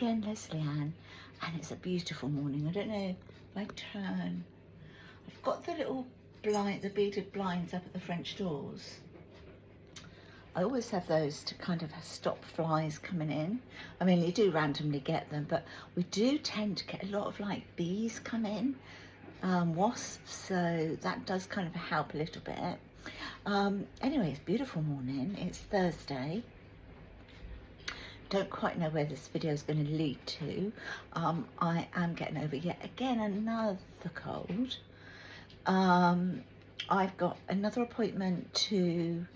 again, Lesleyanne, and it's a beautiful morning. I don't know if I turn. I've got the little blind, the beaded blinds up at the French doors. I always have those to kind of stop flies coming in. I mean, you do randomly get them, but we do tend to get a lot of like bees come in, wasps, so that does kind of help a little bit. Anyway, it's a beautiful morning. It's Thursday. Don't quite know where this video is going to lead to. I am getting over yet again another cold. I've got another appointment to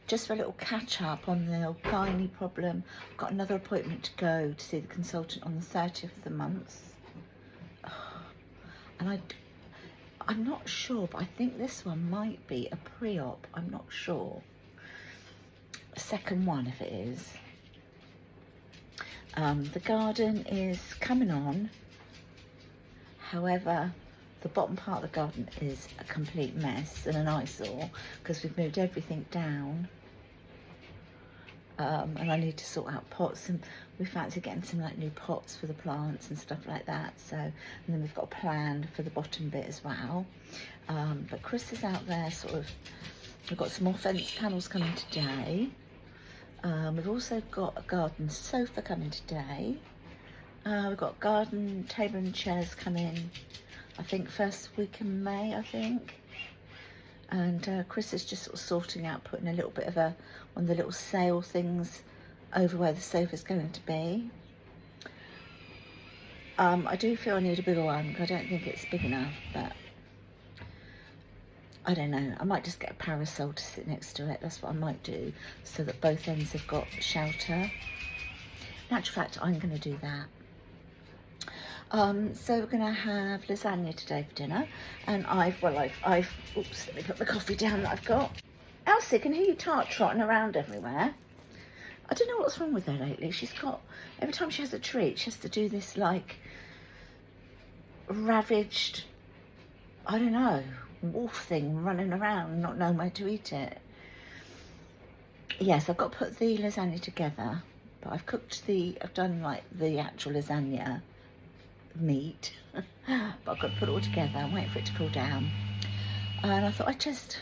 just for a little catch up on the gynae problem. I've got another appointment to go to see the consultant on the 30th of the month. And I'm not sure, but I think this one might be a pre-op. I'm not sure. A second one if it is. The garden is coming on. However, the bottom part of the garden is a complete mess and an eyesore because we've moved everything down. And I need to sort out pots, and we fancy getting some like new pots for the plants and stuff like that. So, and then we've got a plan for the bottom bit as well. But Chris is out there sort of, we've got some more fence panels coming today. We've also got a garden sofa coming today. We've got garden table and chairs coming, I think first week in May, I think. And Chris is just sort of sorting out, putting a little bit of one of the little sail things over where the sofa's going to be. I do feel I need a bigger one. I don't think it's big enough, but I don't know. I might just get a parasol to sit next to it. That's what I might do, so that both ends have got shelter. In actual fact, I'm going to do that. So we're going to have lasagna today for dinner, and oops, let me put the coffee down that I've got. Elsie, can hear you trotting around everywhere. I don't know what's wrong with her lately. She's got, every time she has a treat, she has to do this like ravaged, I don't know, wolf thing, running around, not knowing where to eat it. Yes, I've got to put the lasagna together, but I've done like the actual lasagna meat, but I've got to put it all together and wait for it to cool down. And I thought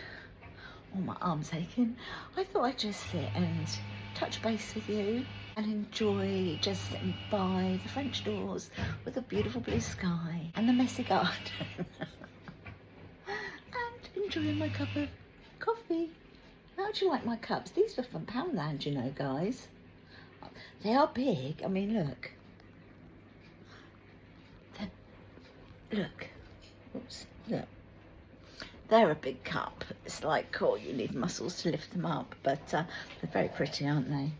my arm's aching. I thought I'd just sit and touch base with you and enjoy just sitting by the French doors with a beautiful blue sky and the messy garden and enjoying my cup of coffee. How do you like my cups? These were from Poundland, you know, guys. They are big. I mean, look. Look, oops, look, they're a big cup. It's like, cool, you need muscles to lift them up, but they're very pretty, aren't they?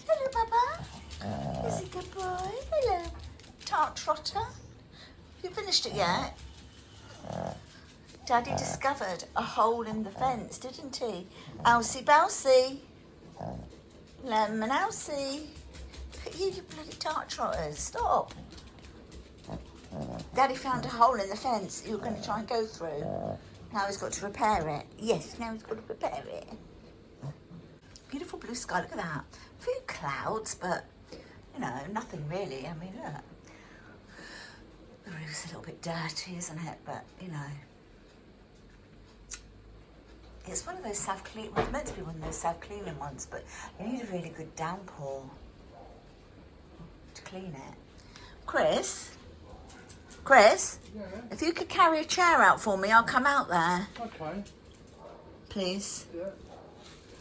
Hello, Baba. Is it a good boy? Hello, tart trotter. Have you finished it yet? Daddy discovered a hole in the fence, didn't he? Elsie Bousey. Lemon Elsie. You bloody tart trotters, stop. Daddy found a hole in the fence you were going to try and go through. Now he's got to repair it. Yes, now he's got to repair it. Beautiful blue sky, look at that. A few clouds, but, you know, nothing really. I mean, look. The roof's a little bit dirty, isn't it? But, you know. It's one of those self-clean, well, it's meant to be one of those self-cleaning ones, but you need a really good downpour to clean it. Chris, yeah. If you could carry a chair out for me, I'll come out there. Okay. Please. Yeah.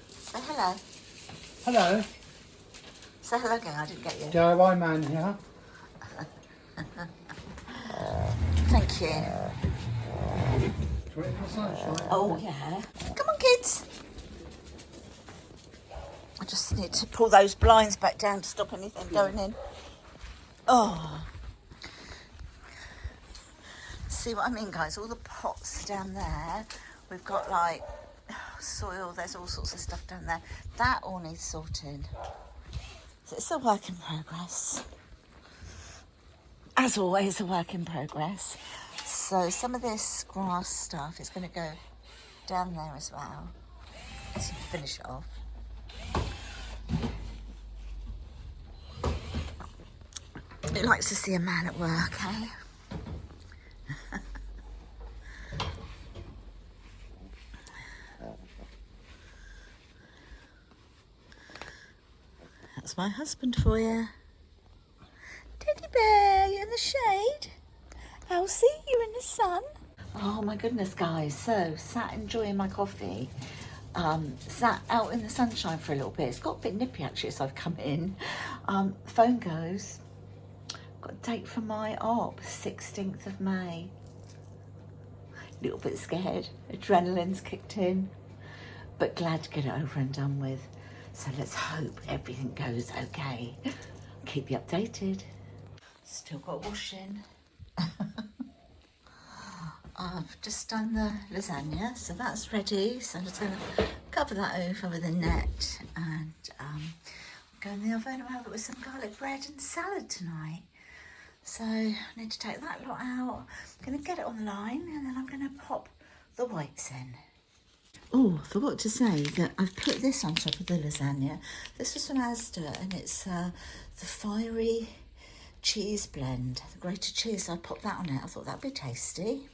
Say hello. Hello. Say hello again, I didn't get you. DIY man here. Thank you. Sunshine. Oh yeah. Come on, kids. I just need to pull those blinds back down to stop anything going in. Oh. See what I mean, guys? All the pots down there. We've got like soil. There's all sorts of stuff down there. That all needs sorting. So it's a work in progress. As always, a work in progress. So some of this grass stuff is going to go down there as well. Let's finish it off. Who likes to see a man at work, eh? That's my husband for you. Teddy bear, you in the shade? Elsie, you in the sun? Oh my goodness, guys. So, sat enjoying my coffee. Sat out in the sunshine for a little bit. It's got a bit nippy actually, so I've come in. Phone goes. Got a date for my op, 16th of May. Little bit scared. Adrenaline's kicked in. But glad to get it over and done with. So let's hope everything goes okay. Keep you updated. Still got washing. I've just done the lasagna, so that's ready. So I'm just going to cover that over with a net and go in the oven and have it with some garlic bread and salad tonight. So I need to take that lot out. I'm going to get it on the line and then I'm going to pop the whites in. Oh, I forgot to say that I've put this on top of the lasagna. This was from Asda and it's the fiery cheese blend, the grated cheese. So I popped that on it. I thought that'd be tasty.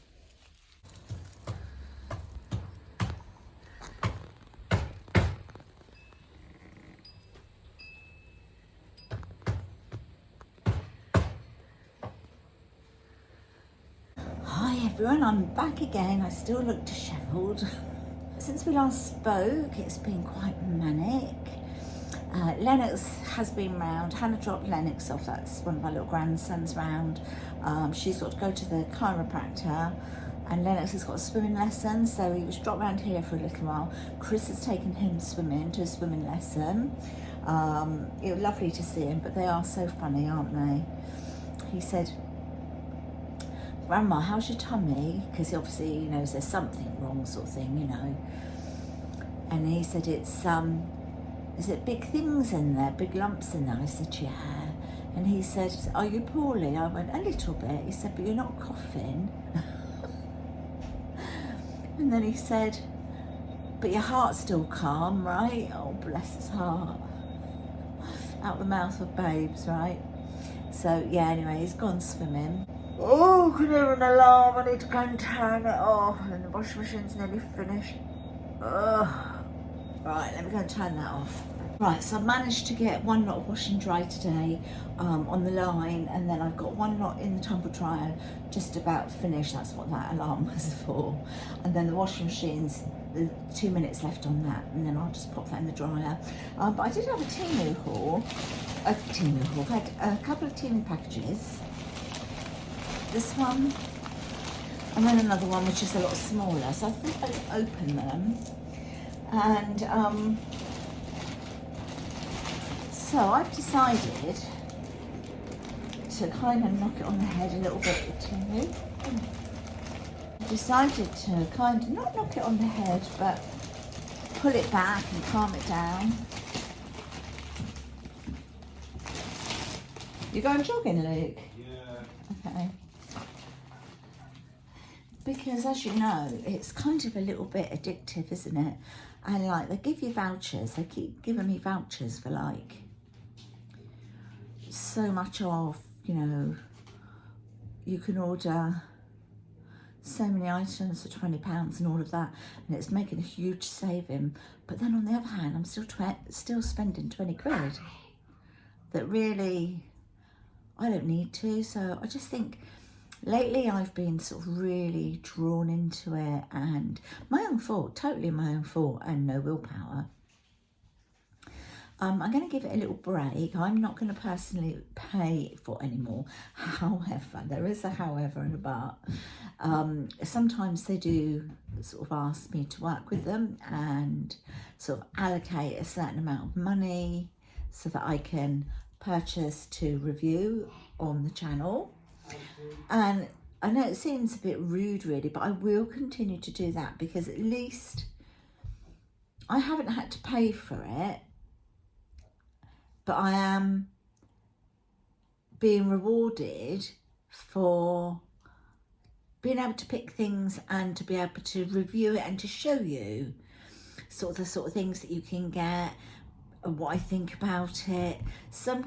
Hi everyone, I'm back again. I still look dishevelled. Since we last spoke, it's been quite manic. Lennox has been round. Hannah dropped Lennox off. That's one of my little grandsons round. She's got to go to the chiropractor and Lennox has got a swimming lesson, so he was dropped round here for a little while. Chris has taken him swimming to a swimming lesson. It was lovely to see him, but they are so funny, aren't they? He said, Grandma, how's your tummy? Because he obviously knows there's something wrong, sort of thing, you know. And he said, is it big things in there, big lumps in there? I said, yeah. And he said, are you poorly? I went, a little bit. He said, but you're not coughing. And then he said, but your heart's still calm, right? Oh, bless his heart. Out the mouth of babes, right? So, yeah, anyway, he's gone swimming. Oh, I can hear an alarm. I need to go and turn it off. And the washing machine's nearly finished. Ugh. Right, let me go and turn that off. Right, so I've managed to get one lot of wash and dry today on the line, and then I've got one lot in the tumble dryer just about finished. That's what that alarm was for. And then the washing machine's 2 minutes left on that, and then I'll just pop that in the dryer. But I did have a Temu haul. I've had a couple of Temu packages. This one, and then another one which is a lot smaller. So I thought I'd open them. And so I've decided to kind of knock it on the head a little bit with Temu. I've decided to kind of not knock it on the head, but pull it back and calm it down. You going jogging, Luke? Yeah. Okay. Because as you know, it's kind of a little bit addictive, isn't it? And like, they give you vouchers. They keep giving me vouchers for like so much off, you know. You can order so many items for £20 and all of that, and it's making a huge saving. But then on the other hand, I'm still spending 20 quid that really I don't need to. So I just think lately I've been sort of really drawn into it, and my own fault, totally my own fault, and no willpower. I'm going to give it a little break. I'm not going to personally pay for it anymore. However, there is a however and a but. Sometimes they do sort of ask me to work with them and sort of allocate a certain amount of money so that I can purchase to review on the channel. And I know it seems a bit rude really, but I will continue to do that because at least I haven't had to pay for it, but I am being rewarded for being able to pick things and to be able to review it and to show you the sort of things that you can get. what I think about it. So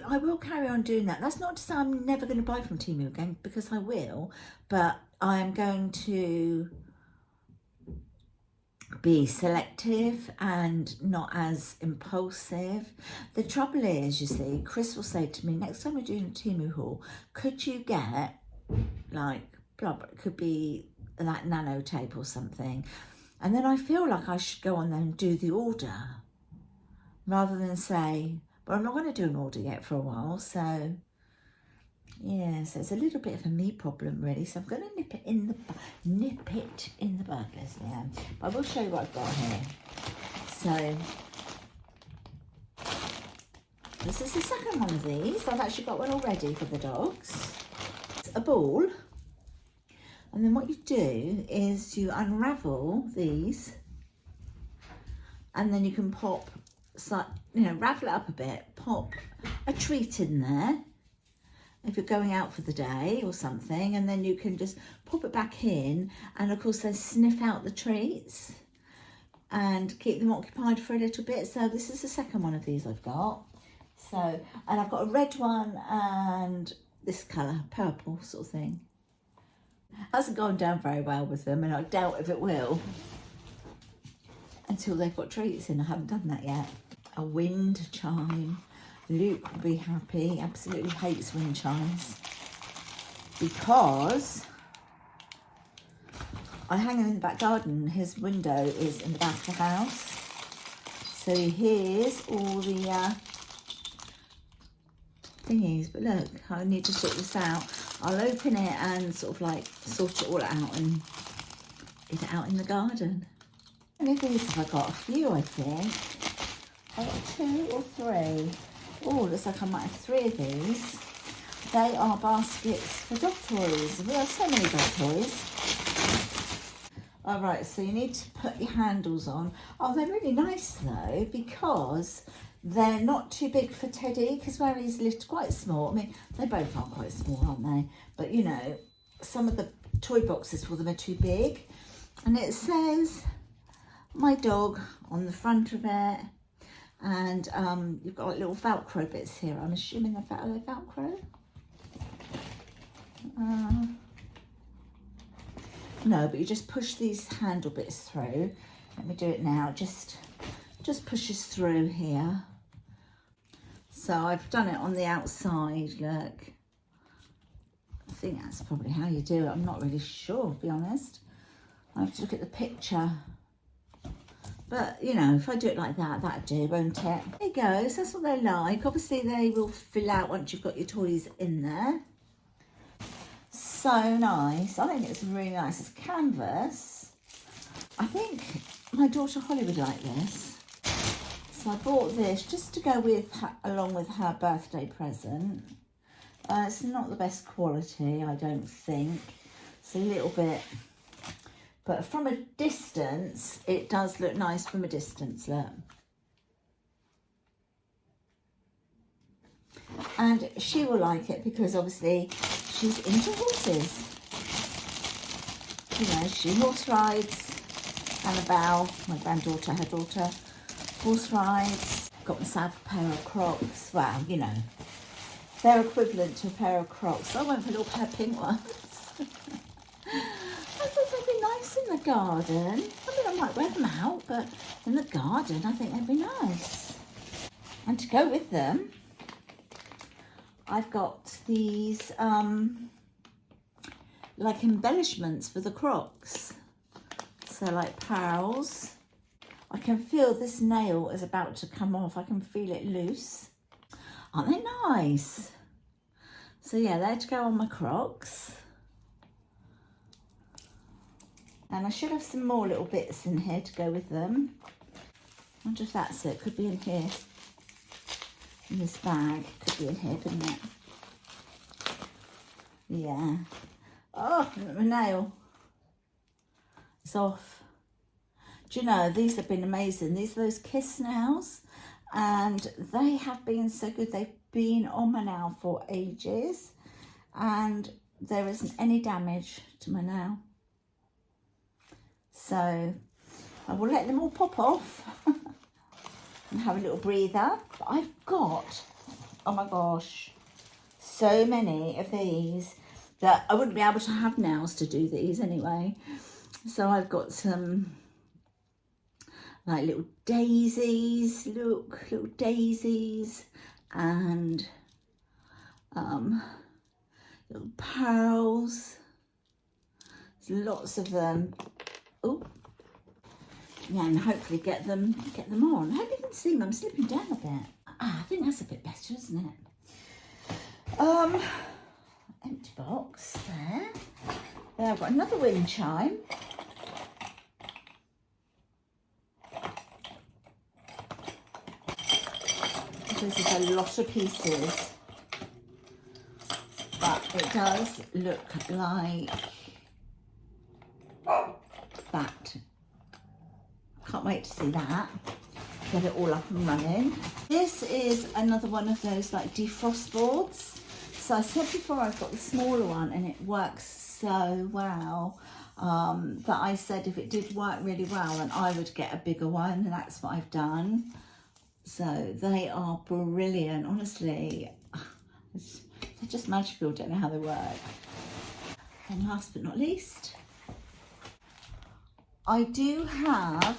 I will carry on doing that. That's not to say I'm never going to buy from Temu again, because I will, but I am going to be selective and not as impulsive. The trouble is, you see, Chris will say to me, next time we're doing a Temu haul, could you get like, blah, blah, it could be like nano tape or something. And then I feel like I should go on there and do the order, rather than say, but I'm not going to do an order yet for a while. So yeah, so it's a little bit of a me problem really. So I'm going to nip it in the bud, Lesleyanne. But I will show you what I've got here. So this is the second one of these. I've actually got one already for the dogs. It's a ball. And then what you do is you unravel these, and then you can pop, ravel it up a bit, pop a treat in there if you're going out for the day or something, and then you can just pop it back in, and of course they sniff out the treats and keep them occupied for a little bit. So this is the second one of these I've got. So, and I've got a red one and this colour, purple sort of thing. Hasn't gone down very well with them, and I doubt if it will until they've got treats in. I haven't done that yet. A wind chime. Luke will be happy. He absolutely hates wind chimes because I hang him in the back garden. His window is in the back of the house, so he hears all the thingies. But look, I need to sort this out. I'll open it and sort of like sort it all out and get it out in the garden. And of these have I got? A few, I think. I've got 2 or 3. Oh, looks like I might have 3 of these. They are baskets for dog toys. We have so many dog toys. All right, so you need to put your handles on. Oh, they're really nice though, because they're not too big for Teddy, because where he's quite small. I mean, they both are quite small, aren't they? But you know, some of the toy boxes for them are too big. And it says my dog on the front of it. And you've got like little Velcro bits here. I'm assuming they're Velcro. No, but you just push these handle bits through. Let me do it now. Just pushes through here. So I've done it on the outside, look. I think that's probably how you do it. I'm not really sure, to be honest. I have to look at the picture. But, you know, if I do it like that, that'd do, won't it? There you go, so that's what they're like. Obviously, they will fill out once you've got your toys in there. So nice. I think it's really nice. It's canvas. I think my daughter Holly would like this. So I bought this just to go with her, along with her birthday present. It's not the best quality, I don't think. It's a little bit, but from a distance, it does look nice from a distance, look. And she will like it because obviously she's into horses. You know, she horse rides. Annabelle, my granddaughter, her daughter, horse rides. Got myself a pair of Crocs. Well, you know, they're equivalent to a pair of Crocs. I went for a little pair of pink ones. I thought they'd be nice in the garden. I mean, I might wear them out, but in the garden, I think they'd be nice. And to go with them, I've got these like embellishments for the Crocs. So like pearls. I can feel this nail is about to come off. I can feel it loose. Aren't they nice? So yeah, they're to go on my Crocs. And I should have some more little bits in here to go with them. I wonder if that's it. Could be in here. In this bag. Could be in here, couldn't it? Yeah. Oh, look at my nail. It's off. Do you know, these have been amazing. These are those Kiss nails. And they have been so good. They've been on my nail for ages. And there isn't any damage to my nail. So I will let them all pop off. and have a little breather. But I've got, oh my gosh, so many of these that I wouldn't be able to have nails to do these anyway. So I've got some like little daisies, look, little daisies, and little pearls. There's lots of them. Oh, yeah, and hopefully get them on. I hope you can see me. I'm slipping down a bit. I think that's a bit better, isn't it? Empty box there. Then I've got another wind chime. This is a lot of pieces, but it does look like that. Can't wait to see that. Get it all up and running. This is another one of those like defrost boards. So I said before I've got the smaller one and it works so well that I said if it did work really well then I would get a bigger one, and that's what I've done. So they are brilliant, honestly. They're just magical, don't know how they work. And last but not least, I do have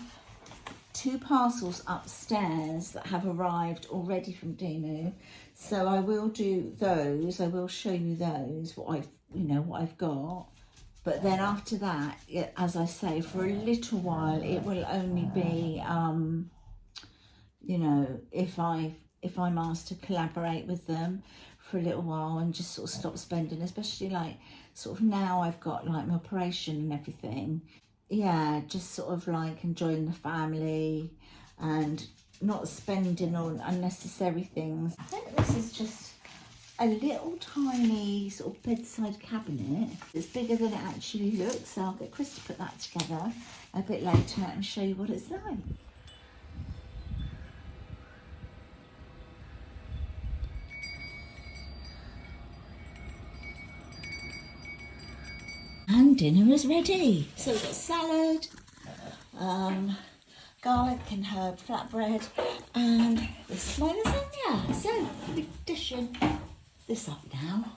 2 parcels upstairs that have arrived already from Temu. So I will do those, I will show you those, what I've got. But then after that, as I say, for a little while, it will only be, if I'm asked to collaborate with them for a little while and just sort of stop spending, especially like sort of now I've got like my operation and everything. Yeah, just sort of like enjoying the family and not spending on unnecessary things. I think this is just a little tiny sort of bedside cabinet. It's bigger than it actually looks, so I'll get Chris to put that together a bit later and show you what it's like. And dinner is ready. So we've got salad, garlic and herb flatbread, and this is my lasagna. So we'll be dishing this up now.